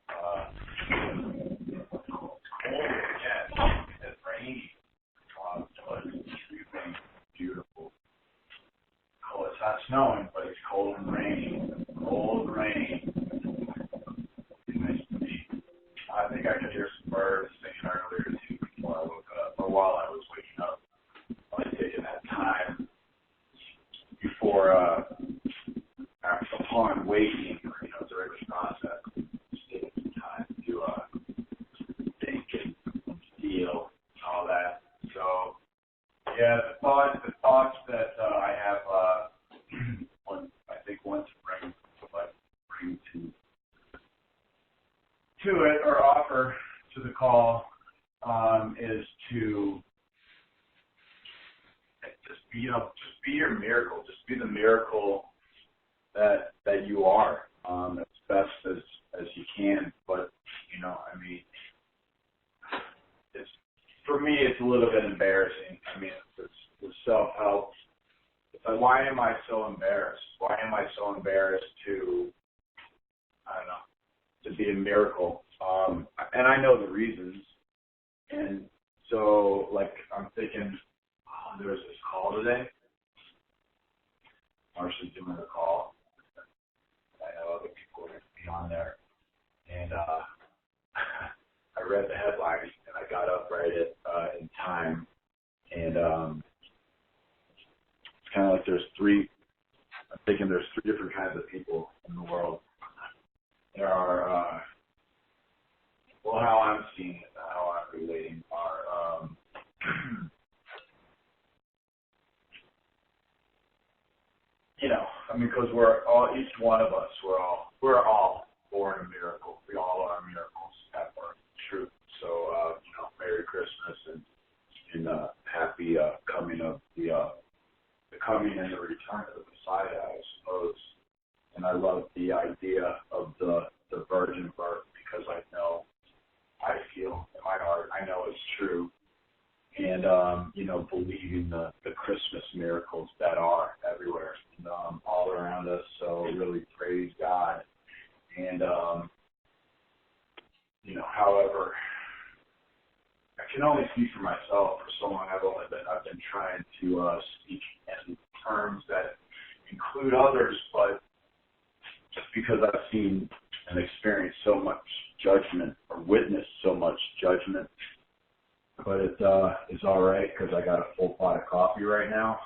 It's cold again. It's rainy. But it's extremely beautiful. Oh, it's not snowing, but it's cold and rainy. Cold rain. It's nice to be. I think I could hear some birds singing earlier too before I woke up, or while I was waking up. I was taking that time before, upon waking, it's a regular process. Just taking some time to think and feel and all that. So, yeah, the thoughts that I have, want to bring to it or offer to the call is to just be your miracle. Just be the miracle that you are, as best as you can. But it's, for me, it's a little bit embarrassing. It's self-help. It's like, why am I so embarrassed? Why am I so embarrassed to be a miracle? And I know the reasons. And so, I'm thinking, there's this call today. Marcia's doing the call. I know other people are going to be on there. And I read the headline, and I got up right in time. And it's kind of like there's three different kinds of people in the world. There are, how I'm seeing it, how I'm relating, are, because we're all, each one of us, we're all born a miracle. We all are miracles at birth, truth. So, Merry Christmas and happy coming of the coming and the return of the Messiah, I suppose. And I love the idea of the virgin birth, because I feel in my heart, I know it's true. And, believing the Christmas miracles that are everywhere in all around us. So really praise God. And, however, I can only speak for myself. For so long, I've been trying to speak in terms that include others, but just because I've seen and experienced so much judgment or witnessed so much judgment, but it's all right because I got a full pot of coffee right now.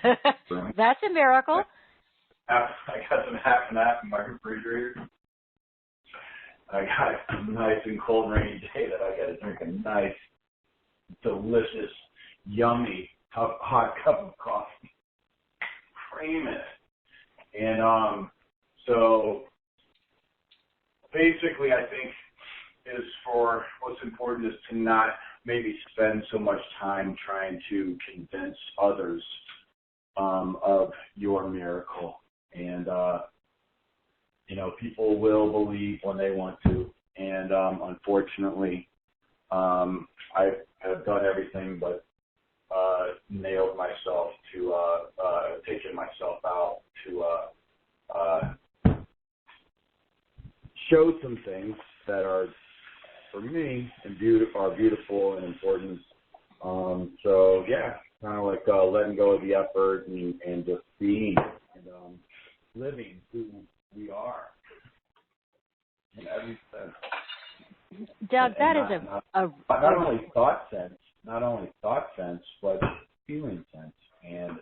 That's a miracle. I got some half and half in my refrigerator. I got a nice and cold rainy day that I got to drink a nice, delicious, yummy, hot cup of coffee. Cream it. And so basically I think what's important is to not maybe spend so much time trying to convince others of your miracle. And people will believe when they want to. And unfortunately, I have done everything but nailed myself to taking myself out to show some things that are, for me, and are beautiful and important. So yeah, kind of like letting go of the effort and just being and living who we are in every sense. Doug, that is not only thought sense, but feeling sense and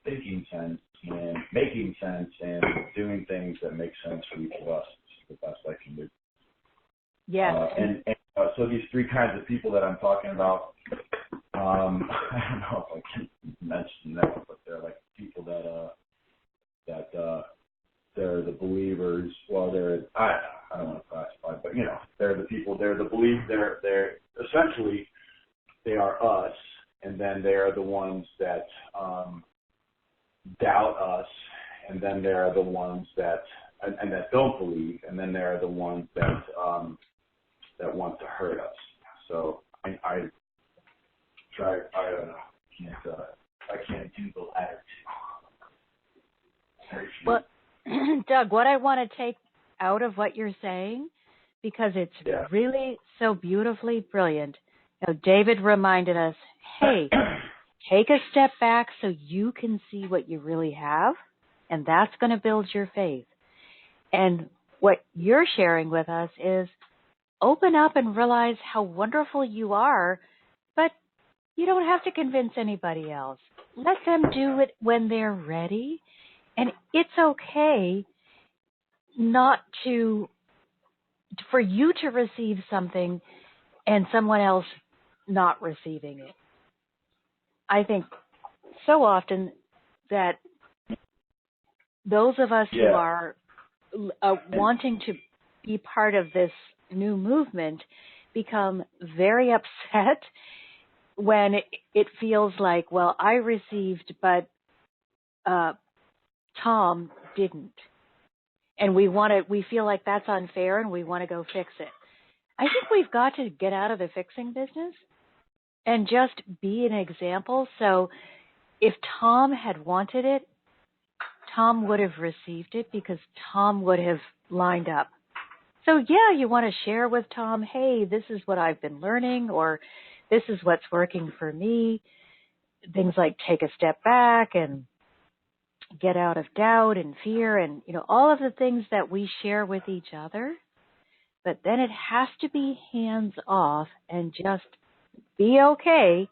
thinking sense and making sense and doing things that make sense for each of us. It's the best I can do. Yes. So these three kinds of people that I'm talking about, I don't know if I can mention that, but they're like people that they're the believers. Well, I don't want to classify, but they're the people. They're the they're essentially they are us, and then they are the ones that doubt us, and then there are the ones that and that don't believe, and then there are the ones that want to hurt us. So I try. I don't know. I can't do the latter two. Well, Doug, what I want to take out of what you're saying, because it's really so beautifully brilliant. David reminded us, hey, take a step back so you can see what you really have, and that's going to build your faith. And what you're sharing with us is open up and realize how wonderful you are, but you don't have to convince anybody else. Let them do it when they're ready. And it's okay for you to receive something and someone else not receiving it. I think so often that those of us who are wanting to be part of this new movement become very upset when it feels like, well, I received, but Tom didn't. And we feel like that's unfair and we want to go fix it. I think we've got to get out of the fixing business and just be an example. So if Tom had wanted it, Tom would have received it because Tom would have lined up. So yeah, you want to share with Tom, hey, this is what I've been learning, or this is what's working for me. Things like take a step back and get out of doubt and fear and, all of the things that we share with each other. But then it has to be hands off and just be okay,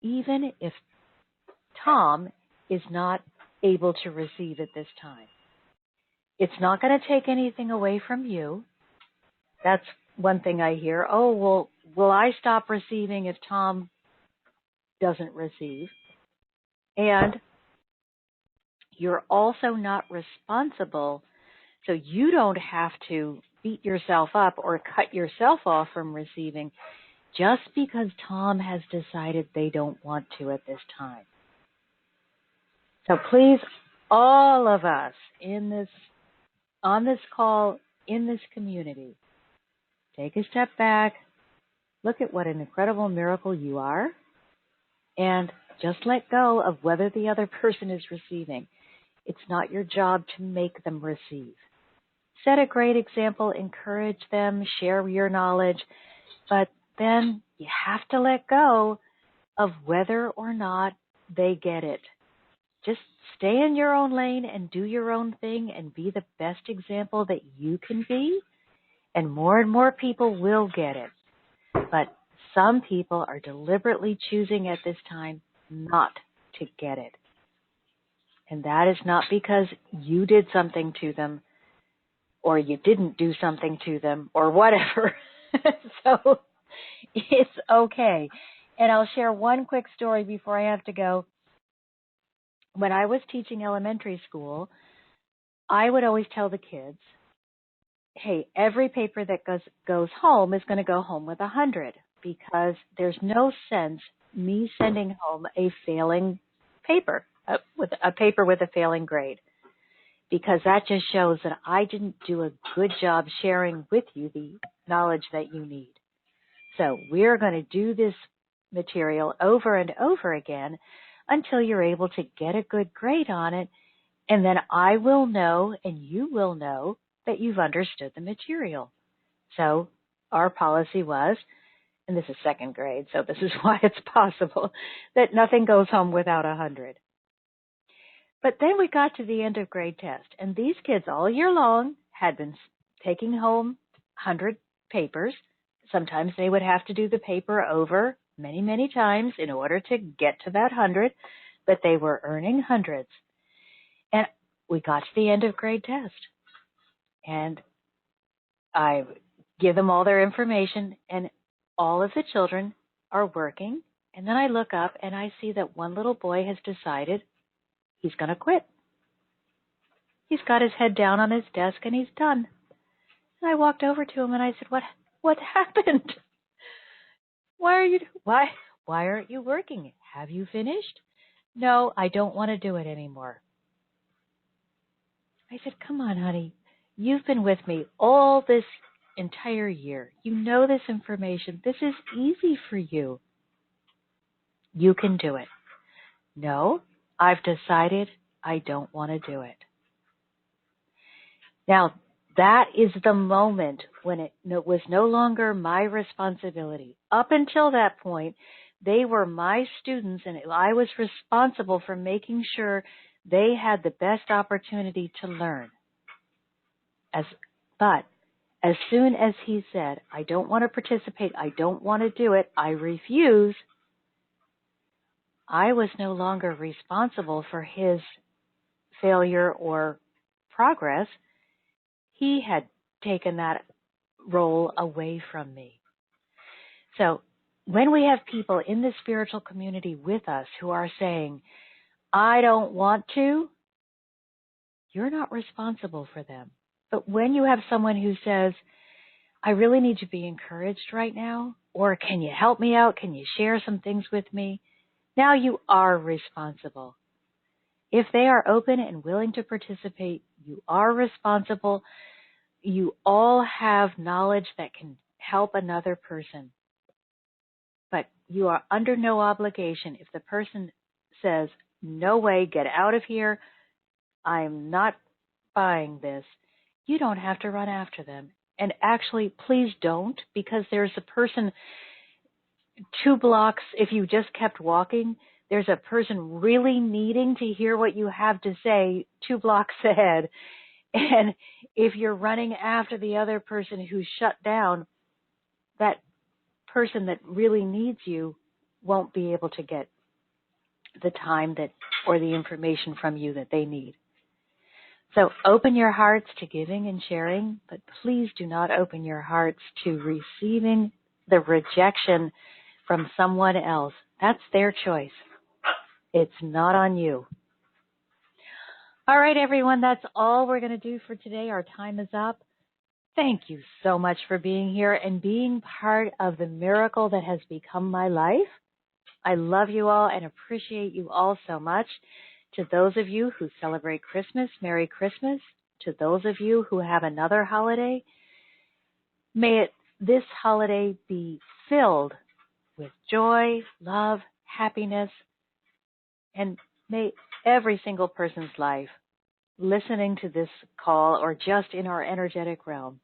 even if Tom is not able to receive at this time. It's not going to take anything away from you. That's one thing I hear. Oh, well, will I stop receiving if Tom doesn't receive? And you're also not responsible, so you don't have to beat yourself up or cut yourself off from receiving just because Tom has decided they don't want to at this time. So please, all of us on this call, in this community, take a step back, look at what an incredible miracle you are, and Just let go of whether the other person is receiving. It's not your job to make them receive. Set a great example, encourage them, share your knowledge, but then you have to let go of whether or not they get it. Just stay in your own lane and do your own thing and be the best example that you can be, and more people will get it. But some people are deliberately choosing at this time not to get it. And that is not because you did something to them or you didn't do something to them or whatever. So it's okay. And I'll share one quick story before I have to go. When I was teaching elementary school, I would always tell the kids, hey, every paper that goes home is going to go home with 100, because there's no sense me sending home a failing paper, with a paper with a failing grade, because that just shows that I didn't do a good job sharing with you the knowledge that you need. So we're going to do this material over and over again until you're able to get a good grade on it, and then I will know and you will know that you've understood the material. So our policy was, and this is second grade, so this is why it's possible, that nothing goes home without 100. But then we got to the end of grade test, and these kids all year long had been taking home 100 papers. Sometimes they would have to do the paper over many times in order to get to that 100, but they were earning hundreds. And we got to the end of grade test, and I give them all their information, and all of the children are working. And then I look up and I see that one little boy has decided he's going to quit. He's got his head down on his desk and he's done. And I walked over to him and I said, "What happened? Why aren't you working? Have you finished?" "No, I don't want to do it anymore." I said, "Come on, honey. You've been with me all this entire year. You know this information. This is easy for you. You can do it." "No, I've decided I don't want to do it." Now, that is the moment when it was no longer my responsibility. Up until that point, they were my students, and I was responsible for making sure they had the best opportunity to learn. But as soon as he said, "I don't want to participate, I don't want to do it, I refuse," I was no longer responsible for his failure or progress. He had taken that role away from me. So when we have people in the spiritual community with us who are saying, "I don't want to," you're not responsible for them. But when you have someone who says, "I really need to be encouraged right now," or "Can you help me out? Can you share some things with me?" Now you are responsible. If they are open and willing to participate, you are responsible. You all have knowledge that can help another person. But you are under no obligation. If the person says, "No way, get out of here, I'm not buying this," you don't have to run after them. And actually, please don't, because there's a person 2 blocks, if you just kept walking, there's a person really needing to hear what you have to say 2 blocks ahead. And if you're running after the other person who's shut down, that person that really needs you won't be able to get the time or the information from you that they need. So open your hearts to giving and sharing, but please do not open your hearts to receiving the rejection from someone else. That's their choice. It's not on you. All right, everyone, that's all we're going to do for today. Our time is up. Thank you so much for being here and being part of the miracle that has become my life. I love you all and appreciate you all so much. To those of you who celebrate Christmas, Merry Christmas. To those of you who have another holiday, may this holiday be filled with joy, love, happiness, And may every single person's life listening to this call or just in our energetic realm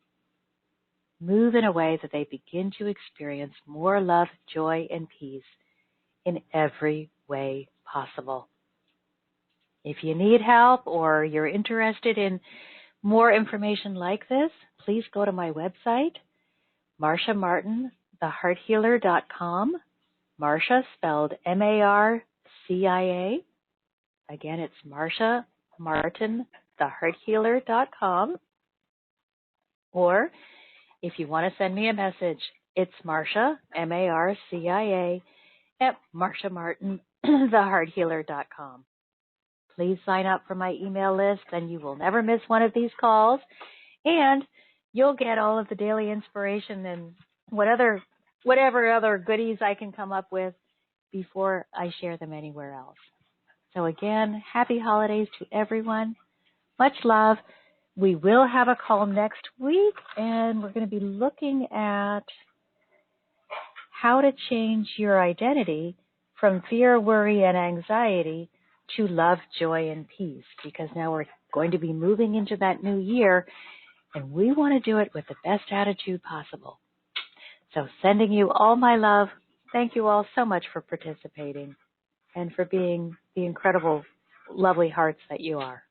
move in a way that they begin to experience more love, joy, and peace in every way possible. If you need help or you're interested in more information like this, please go to my website, Marcia Martin, thehearthealer.com. Marcia spelled M-A-R-C-I-A. Again, it's Marcia Martin, thehearthealer.com. Or if you want to send me a message, it's Marcia, M-A-R-C-I-A, at marciamartin, thehearthealer.com. Please sign up for my email list, and you will never miss one of these calls. And you'll get all of the daily inspiration and whatever other goodies I can come up with before I share them anywhere else. So again, happy holidays to everyone. Much love. We will have a call next week, and we're going to be looking at how to change your identity from fear, worry, and anxiety to love, joy, and peace, because now we're going to be moving into that new year, and we want to do it with the best attitude possible. So sending you all my love. Thank you all so much for participating and for being the incredible, lovely hearts that you are.